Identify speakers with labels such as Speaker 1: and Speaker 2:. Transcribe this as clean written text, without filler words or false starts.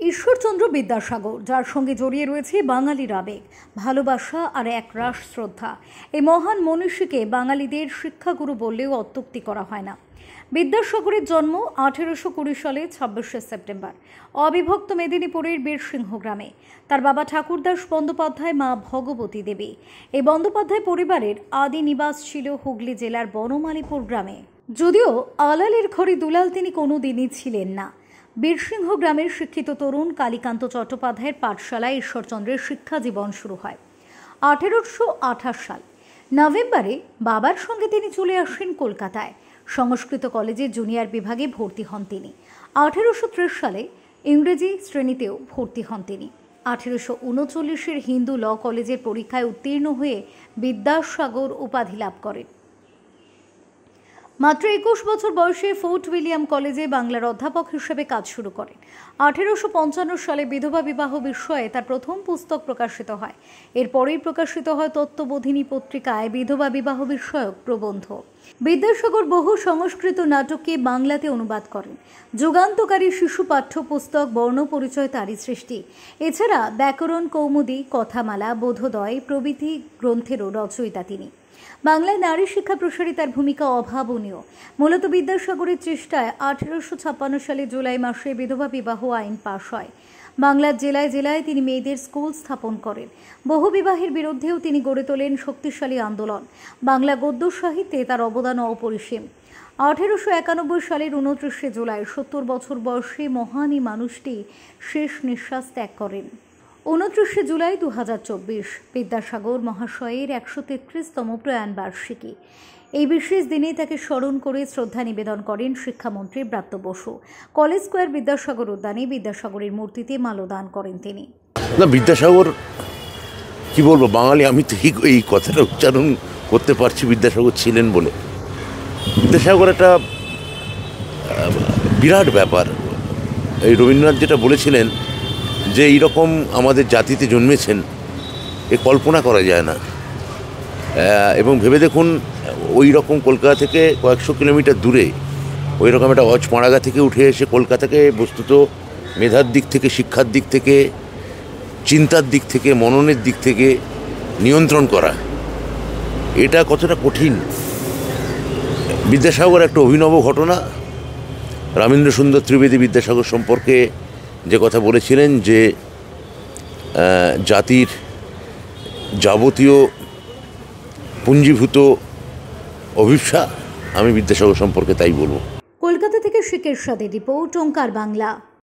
Speaker 1: ঈশ্বরচন্দ্র বিদ্যাসাগর, যার সঙ্গে জড়িয়ে রয়েছে বাঙালির আবেগ, ভালোবাসা আর একরাশ শ্রদ্ধা। এই মহান মনীষীকে বাঙালিদের শিক্ষাগুরু বললেও অত্যুক্তি করা হয় না। বিদ্যাসাগরের জন্ম 1820 সালে 26শে সেপ্টেম্বর অবিভক্ত মেদিনীপুরের বীরসিংহ গ্রামে। তার বাবা ঠাকুরদাস বন্দ্যোপাধ্যায়, মা ভগবতী দেবী। এই বন্দ্যোপাধ্যায় পরিবারের আদি নিবাস ছিল হুগলি জেলার বনমালীপুর গ্রামে। যদিও আলালের ঘরে দুলাল তিনি কোনোদিনই ছিলেন না। বীরসিংহ গ্রামের শিক্ষিত তরুণ কালীকান্ত চট্টোপাধ্যায়ের পাঠশালায় ঈশ্বরচন্দ্রের শিক্ষা জীবন শুরু হয় 1828 সাল নভেম্বরে। বাবার সঙ্গে তিনি চলে আসেন কলকাতায়। সংস্কৃত কলেজের জুনিয়র বিভাগে ভর্তি হন তিনি। 1830 সালে ইংরেজি শ্রেণীতেও ভর্তি হন তিনি। 1839 হিন্দু ল কলেজের পরীক্ষায় উত্তীর্ণ হয়ে বিদ্যাসাগর উপাধি লাভ করেন। মাত্র 21 বছর বয়সে ফোর্ট উইলিয়াম কলেজে বাংলার অধ্যাপক হিসেবে কাজ শুরু করেন। 1855 সালে বিধবা বিবাহ বিষয়ে তার প্রথম পুস্তক প্রকাশিত হয়। এরপরেই প্রকাশিত হয় তত্ত্ববোধিনী পত্রিকায় বিধবা বিবাহ বিষয়ক প্রবন্ধ। বিদ্যাসাগর বহু সংস্কৃত নাটককে বাংলাতে অনুবাদ করেন। যুগান্তকারী শিশু পাঠ্যপুস্তক বর্ণপরিচয় তারই সৃষ্টি। এছাড়া ব্যাকরণ কৌমুদী, কথামালা, বোধোদয় প্রভৃতি গ্রন্থেরও রচয়িতা তিনি। বাংলায় নারী শিক্ষা প্রসারে তার ভূমিকা অভাবনীয়। মূলত বিদ্যাসাগরের চেষ্টায় 1856 সালে জুলাই মাসে বিধবা বিবাহ আইন পাশ হয়। বাংলার জেলায় জেলায় তিনি মেয়েদের স্কুল স্থাপন করেন। বহু বিবাহের বিরুদ্ধেও তিনি গড়ে তোলেন শক্তিশালী আন্দোলন। বাংলা গদ্য সাহিত্যে তার অবদান অপরিসীম। 1891 সালের 29শে জুলাই 70 বছর বয়সী মহান এই মানুষটি শেষ নিঃশ্বাস ত্যাগ করেন। 29শে জুলাই 2024 বিদ্যাসাগর মহাশয়ের 133তম প্রয়াণ বার্ষিকী। এই বিশেষ দিনে তাকে স্মরণ করে শ্রদ্ধা নিবেদন করেন শিক্ষামন্ত্রী ব্রাত্য বসু। কলেজ স্কোয়ার বিদ্যাসাগর উদ্যানে বিদ্যাসাগরের মূর্তিতে মাল্যদান করেন তিনি।
Speaker 2: বিদ্যাসাগর কি বলবো, বাঙালি আমি ঠিক এই কথাটা উচ্চারণ করতে পারছি বিদ্যাসাগর ছিলেন বলে। বিদ্যাসাগর একটা বিরাট ব্যাপার। এই রবীন্দ্রনাথ যেটা বলেছিলেন যে এইরকম আমাদের জাতিতে জন্মেছেন, এ কল্পনা করা যায় না। এবং ভেবে দেখুন, ওই রকম কলকাতা থেকে কয়েকশো কিলোমিটার দূরে ওই রকম একটা অজপাড়াগা থেকে উঠে এসে কলকাতাকে বস্তুত মেধার দিক থেকে, শিক্ষার দিক থেকে, চিন্তার দিক থেকে, মননের দিক থেকে নিয়ন্ত্রণ করা, এটা কতটা কঠিন। বিদ্যাসাগর একটা অভিনব ঘটনা। রামেন্দ্র সুন্দর ত্রিবেদী বিদ্যাসাগর সম্পর্কে যে কথা বলেছিলেন যে জাতির যাবতীয় পুঞ্জীভূত অভিপ্সা, আমি বিদ্যাসাগর সম্পর্কে তাই বলবো।
Speaker 1: কলকাতা থেকে শিকের সাথে রিপোর্ট, ওঙ্কার বাংলা।